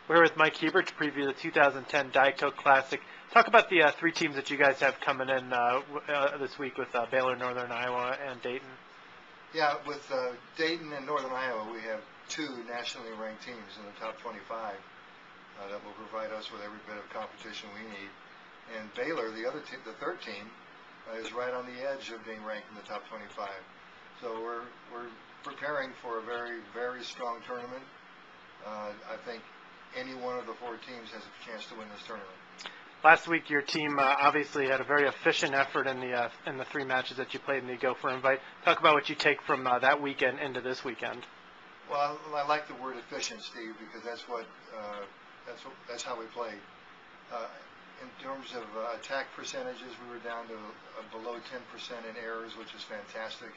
We're with Mike Hebert to preview the 2010 Diet Coke Classic. Talk about the three teams that you guys have coming in this week with Baylor, Northern Iowa, and Dayton. Yeah, with Dayton and Northern Iowa, we have two nationally ranked teams in the top 25 that will provide us with every bit of competition we need. And Baylor, the third team, is right on the edge of being ranked in the top 25. So we're preparing for a very, very strong tournament. I think any one of the four teams has a chance to win this tournament. Last week, your team obviously had a very efficient effort in the three matches that you played in the Gopher Invite. Talk about what you take from that weekend into this weekend. Well, I like the word efficient, Steve, because that's how we played. In terms of attack percentages, we were down to below 10% in errors, which is fantastic.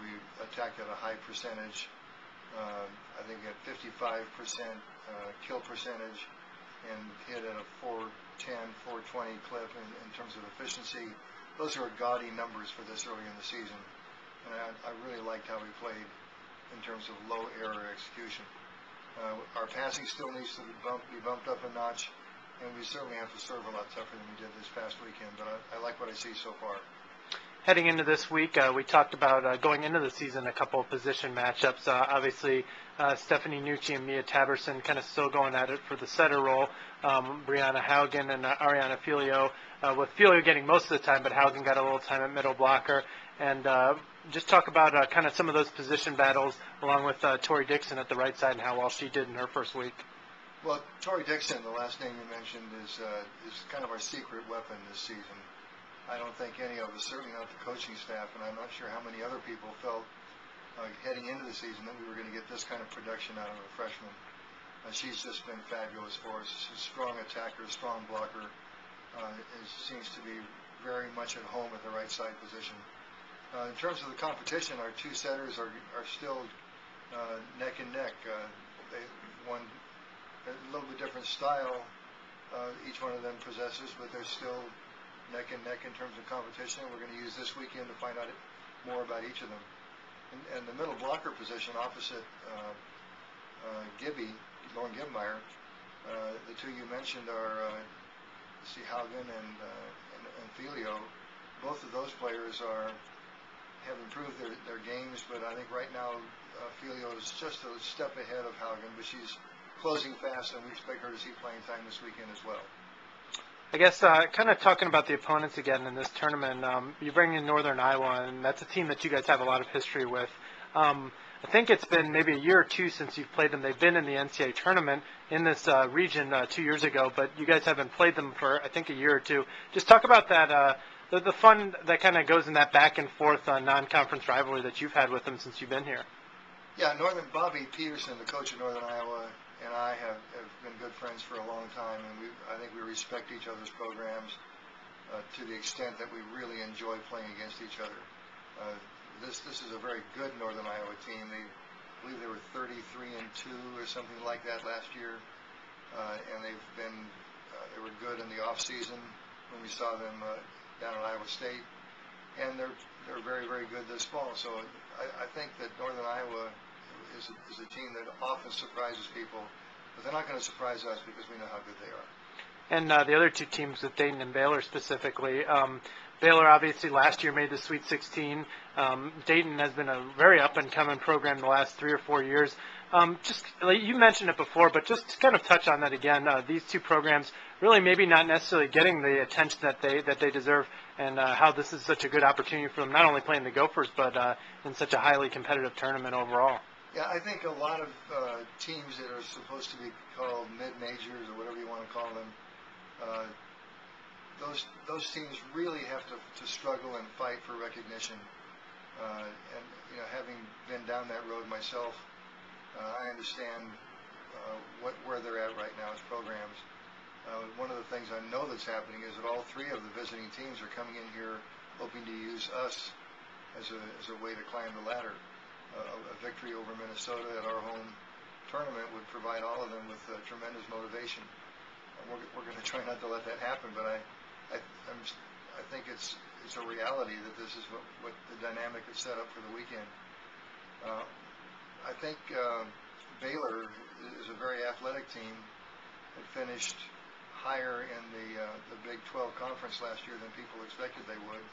We attacked at a high percentage. I think at 55% kill percentage, and hit at a 410, 420 clip in terms of efficiency. Those are gaudy numbers for this early in the season, and I really liked how we played in terms of low error execution. Our passing still needs to be bumped up a notch, and we certainly have to serve a lot tougher than we did this past weekend, but I like what I see so far. Heading into this week, we talked about going into the season a couple of position matchups. Obviously, Stephanie Nucci and Mia Taberson kind of still going at it for the setter role. Brianna Haugen and Ariana Filio, with Filio getting most of the time, but Haugen got a little time at middle blocker. And just talk about kind of some of those position battles, along with Tori Dixon at the right side and how well she did in her first week. Well, Tori Dixon, the last name you mentioned, is kind of our secret weapon this season. I don't think any of us, certainly not the coaching staff, and I'm not sure how many other people felt heading into the season that we were going to get this kind of production out of a freshman. She's just been fabulous for us. She's a strong attacker, strong blocker. Seems to be very much at home at the right side position. In terms of the competition, our two setters are still neck and neck. They one a little bit different style each one of them possesses, but they're still neck and neck in terms of competition. We're going to use this weekend to find out more about each of them. And the middle blocker position opposite Lauren Gibmeyer, the two you mentioned are Haugen and Filio. Both of those players have improved their games, but I think right now Filio is just a step ahead of Haugen, but she's closing fast, and we expect her to see playing time this weekend as well. I guess kind of talking about the opponents again in this tournament, you bring in Northern Iowa, and that's a team that you guys have a lot of history with. I think it's been maybe a year or two since you've played them. They've been in the NCAA tournament in this region 2 years ago, but you guys haven't played them for, I think, a year or two. Just talk about that, the fun that kind of goes in that back and forth non-conference rivalry that you've had with them since you've been here. Yeah, Bobby Peterson, the coach of Northern Iowa, and I have been good friends for a long time, and I think we respect each other's programs to the extent that we really enjoy playing against each other. This is a very good Northern Iowa team. I believe they were 33-2 or something like that last year, and they were good in the off season when we saw them down at Iowa State, and they're very, very good this fall. So I think that Northern Iowa is a team that often surprises people, but they're not going to surprise us because we know how good they are. And the other two teams with Dayton and Baylor specifically, Baylor obviously last year made the Sweet 16. Dayton has been a very up-and-coming program the last 3 or 4 years. Just you mentioned it before, but just to kind of touch on that again, these two programs really maybe not necessarily getting the attention that they deserve, and how this is such a good opportunity for them, not only playing the Gophers, but in such a highly competitive tournament overall. Yeah, I think a lot of teams that are supposed to be called mid-majors or whatever you want to call them, those teams really have to struggle and fight for recognition. And having been down that road myself, I understand where they're at right now as programs. One of the things I know that's happening is that all three of the visiting teams are coming in here hoping to use us as a way to climb the ladder. A victory over Minnesota at our home tournament would provide all of them with tremendous motivation. We're going to try not to let that happen, but I think it's a reality that this is what the dynamic is set up for the weekend. I think Baylor is a very athletic team. It finished higher in the Big 12 conference last year than people expected they would,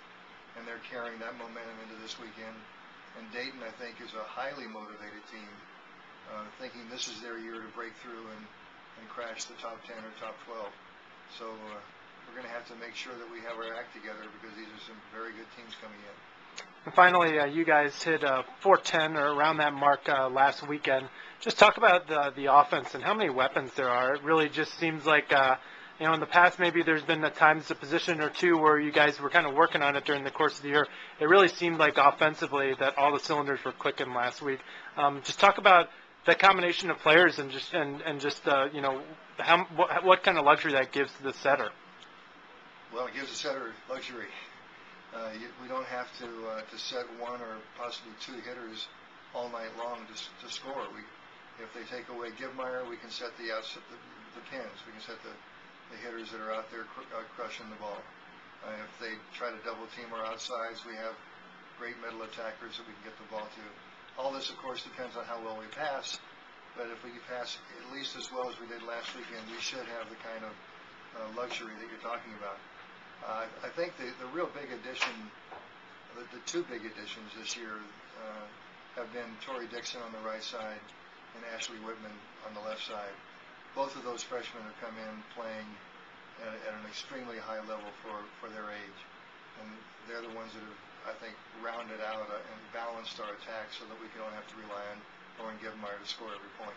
and they're carrying that momentum into this weekend. And Dayton, I think, is a highly motivated team, thinking this is their year to break through and crash the top 10 or top 12. So we're going to have to make sure that we have our act together, because these are some very good teams coming in. And finally, you guys hit 410 or around that mark last weekend. Just talk about the offense and how many weapons there are. It really just seems like, in the past maybe there's been at times a position or two where you guys were kind of working on it during the course of the year. It really seemed like offensively that all the cylinders were clicking last week. Just talk about the combination of players and what kind of luxury that gives to the setter. Well, it gives the setter luxury. We don't have to set one or possibly two hitters all night long to score. If they take away Gibmeyer, we can set the pins. We can set the hitters that are out there crushing the ball. If they try to double team our outsides, we have great middle attackers that we can get the ball to. All this, of course, depends on how well we pass. But if we can pass at least as well as we did last weekend, we should have the kind of luxury that you're talking about. I think the real big addition, the two big additions this year have been Torrey Dixon on the right side and Ashley Whitman on the left side. Both of those freshmen have come in playing at an extremely high level for their age. And they're the ones that have, I think, rounded out and balanced our attack so that we don't have to rely on Lauren Gibmeyer to score every point.